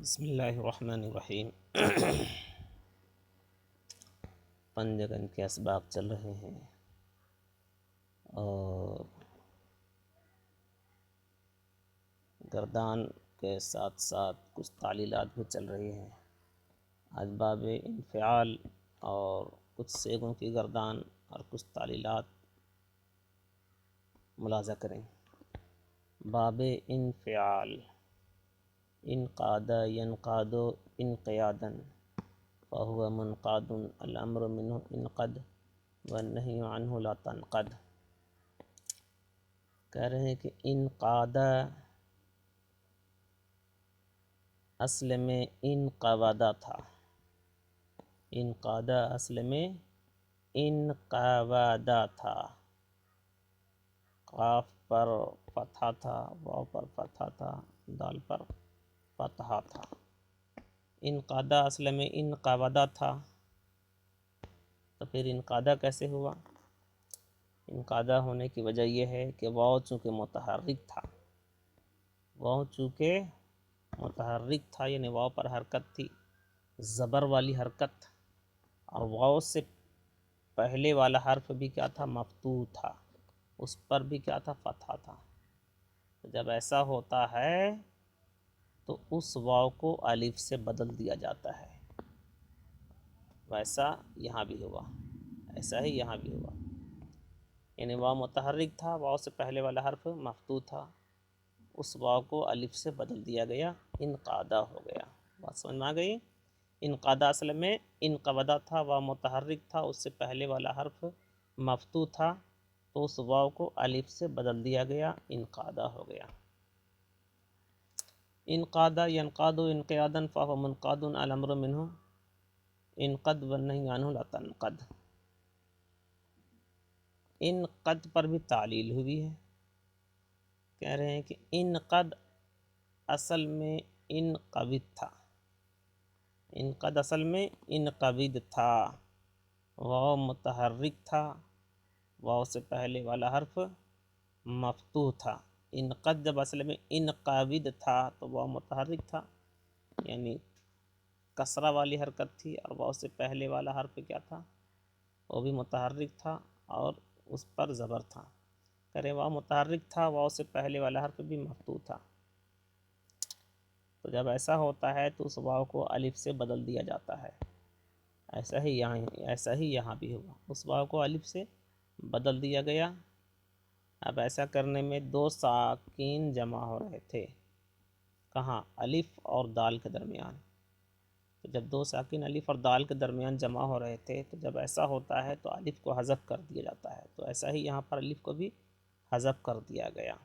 بسم اللہ الرحمن الرحیم۔ پنجگن کے اسباق چل رہے ہیں اور گردان کے ساتھ ساتھ کچھ تعلیلات بھی چل رہی ہیں۔ آج باب انفعال اور کچھ سیغوں کی گردان اور کچھ تعلیلات ملاحظہ کریں۔ باب انفعال: انقاد ينقاد انقیادا فهو منقاد الامر منه انقد والنہی عنہ لا تنقد۔ کہہ رہے ہیں کہ انقاد اصل میں انقوادا تھا۔ انقاد اصل میں انقوادا تھا۔ قاف پر فتحہ تھا، واو پر فتحہ تھا، دال پر فتحہ تھا۔ انقادہ اصل میں انقوادا تھا، تو پھر انقادہ کیسے ہوا؟ انقادہ ہونے کی وجہ یہ ہے کہ واو چونکہ متحرک تھا، واو چونکہ متحرک تھا یعنی واو پر حرکت تھی، زبر والی حرکت، اور واو سے پہلے والا حرف بھی کیا تھا؟ مفتوح تھا، اس پر بھی کیا تھا؟ فتحہ تھا۔ جب ایسا ہوتا ہے تو اس واو کو الف سے بدل دیا جاتا ہے۔ ویسا یہاں بھی ہوا، ایسا ہی یہاں بھی ہوا، یعنی واو متحرک تھا، واو سے پہلے والا حرف مفتوح تھا، اس واو کو الف سے بدل دیا گیا، انقادہ ہو گیا۔ بات سمجھ میں آ گئی؟ انقادہ اصل میں انقودا تھا، واو متحرک تھا، اس سے پہلے والا حرف مفتوح تھا، تو اس واو کو الف سے بدل دیا گیا، انقادہ ہو گیا۔ انقاد ينقاد انقیادا فهو منقاد الامر منه انقد والنہی عنہ لا تنقد۔ انقد پر بھی تعلیل ہوئی ہے۔ کہہ رہے ہیں کہ انقد اصل میں انقبض تھا، انقد اصل میں انقبض تھا، واو متحرک تھا، واو سے پہلے والا حرف مفتوح تھا۔ انقد جب اصل میں انقابض تھا تو واو متحرک تھا، یعنی کسرہ والی حرکت تھی، اور واو سے پہلے والا حرف کیا تھا؟ وہ بھی متحرک تھا اور اس پر زبر تھا۔ کرے واو متحرک تھا، واو سے پہلے والا حرف بھی مفتوح تھا، تو جب ایسا ہوتا ہے تو اس واو کو الف سے بدل دیا جاتا ہے۔ ایسا ہی یہاں بھی ہوا، اس واو کو الف سے بدل دیا گیا۔ اب ایسا کرنے میں دو ساکین جمع ہو رہے تھے، کہاں؟ الف اور دال کے درمیان۔ تو جب دو ساکین الف اور دال کے درمیان جمع ہو رہے تھے تو جب ایسا ہوتا ہے تو الف کو حذف کر دیا جاتا ہے، تو ایسا ہی یہاں پر الف کو بھی حذف کر دیا گیا۔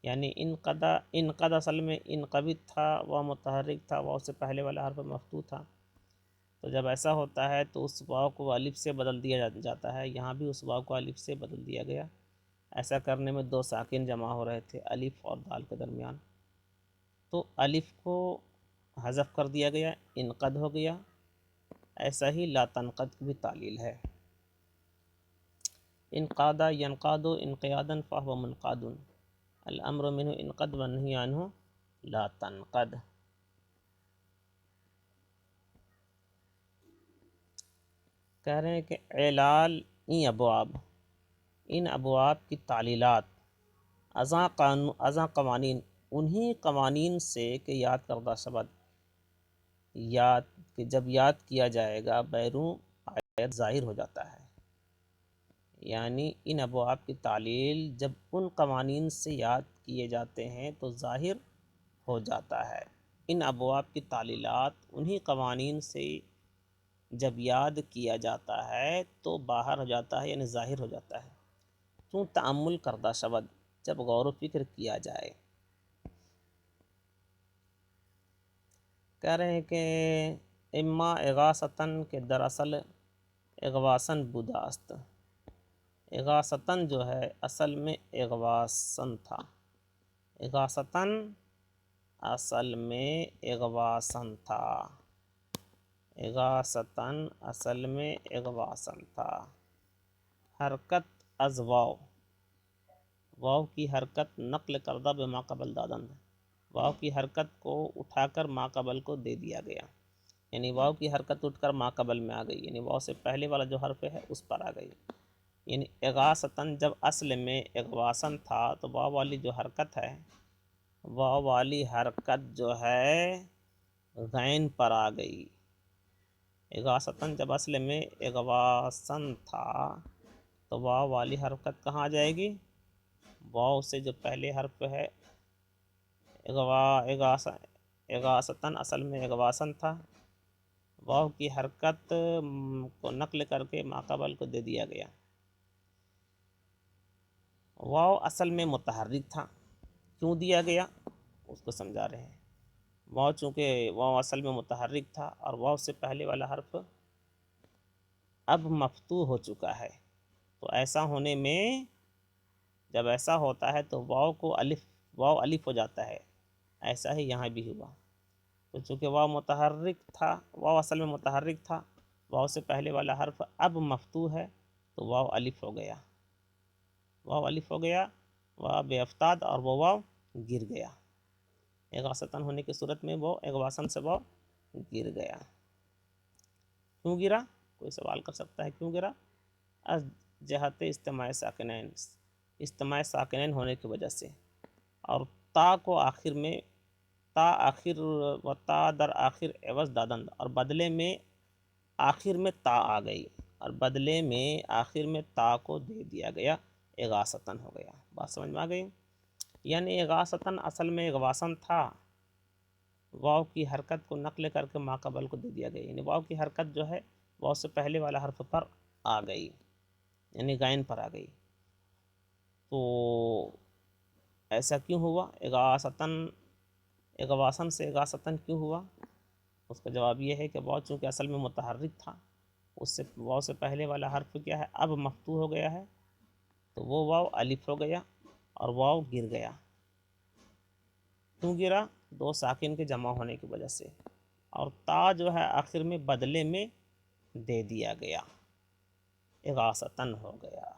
یعنی انقد اصل میں انقبض تھا، واو متحرک تھا، واو سے پہلے والا حرف مفتوح تھا، تو جب ایسا ہوتا ہے تو اس واو کو الف سے بدل دیا جاتا ہے، یہاں بھی اس واو کو الف سے بدل دیا گیا۔ ایسا کرنے میں دو ساکن جمع ہو رہے تھے الف اور دال کے درمیان، تو الف کو حذف کر دیا گیا، انقد ہو گیا۔ ایسا ہی لا تنقد کی بھی تعلیل ہے۔ انقاد ينقاد انقیادا فهو منقاد الامر منه انقد والنہی عنہ لا تنقد۔ کہہ رہے ہیں کہ علال ان ابواب کی تعلیلات ازاں قوانین، انہی قوانین سے کہ یاد کردہ شبد کہ جب یاد کیا جائے گا بیرون آیت ظاہر ہو جاتا ہے، یعنی ان ابواب کی تعلیل جب ان قوانین سے یاد کیے جاتے ہیں تو ظاہر ہو جاتا ہے۔ ان ابواب کی تعلیلات انہی قوانین سے جب یاد کیا جاتا ہے تو باہر ہو جاتا ہے، یعنی ظاہر ہو جاتا ہے، کیوں؟ تأمل کردہ شبد جب غور و فکر کیا جائے۔ کہہ رہے ہیں کہ اما اغاثتاً کے دراصل اغواسن بداست۔ اغاثتاً جو ہے اصل میں اغواسن تھا، اغاثتاً اصل میں اغواسن تھا، اغاثتاً اصل میں اغواسن تھا۔ حرکت از واو، واو کی حرکت نقل کردہ بما قبل دادن، واو کی حرکت کو اٹھا کر ما قبل کو دے دیا گیا، یعنی واو کی حرکت اٹھ کر ما قبل میں آ گئی، یعنی واو سے پہلے والا جو حرف ہے اس پر آ گئی۔ یعنی اغاثتاً جب اصل میں اغواسن تھا تو واو والی جو حرکت ہے، واو والی حرکت جو ہے غین پر آ گئی۔ اغاثتاً جب اصل میں اغواسن تھا تو واو والی حرکت کہاں آ جائے گی؟ واو سے جو پہلے حرف ہے اغاثتاً اصل میں اغواسن تھا، واو کی حرکت کو نقل کر کے ما قبل کو دے دیا گیا۔ واو اصل میں متحرک تھا، کیوں دیا گیا اس کو سمجھا رہے ہیں۔ واو چونکہ واو اصل میں متحرک تھا اور واو سے پہلے والا حرف اب مفتوح ہو چکا ہے، تو ایسا ہونے میں جب ایسا ہوتا ہے تو واو الف ہو جاتا ہے، ایسا ہی یہاں بھی ہوا۔ تو چونکہ واو متحرک تھا، واو اصل میں متحرک تھا، واو سے پہلے والا حرف اب مفتوح ہے تو واو الف ہو گیا، واو الف ہو گیا، واو بے افتاد اور وہ واو گر گیا۔ اغاثتاً ہونے کی صورت میں وہ اغواسن سے واو گر گیا۔ کیوں گرا؟ کوئی سوال کر سکتا ہے کیوں گرا؟ از جہت اجتماع ساکنین، اجتماع ساکنین ہونے کی وجہ سے، اور تا کو آخر میں، تا آخر و تا در آخر عوض دادند، اور بدلے میں آخر میں تا آ گئی، اور بدلے میں آخر میں تا کو دے دیا گیا، اغاثتاً ہو گیا۔ بات سمجھ میں آ گئی؟ یعنی اغاثتاً اصل میں اغواسن تھا، واو کی حرکت کو نقل کر کے ما قبل کو دے دیا گیا، یعنی واو کی حرکت جو ہے واو سے پہلے والا حرف پر آ گئی، یعنی غین پر آ گئی۔ تو ایسا کیوں ہوا؟ اغواسن سے اغاثتاً کیوں ہوا؟ اس کا جواب یہ ہے کہ واو چونکہ اصل میں متحرک تھا، اس سے واو سے پہلے والا حرف کیا ہے اب مفتوح ہو گیا ہے، تو وہ واو الف ہو گیا اور واو گر گیا۔ کیوں گرا؟ دو ساکن کے جمع ہونے کی وجہ سے، اور تا جو ہے آخر میں بدلے میں دے دیا گیا، اغاثتاً ہو گیا۔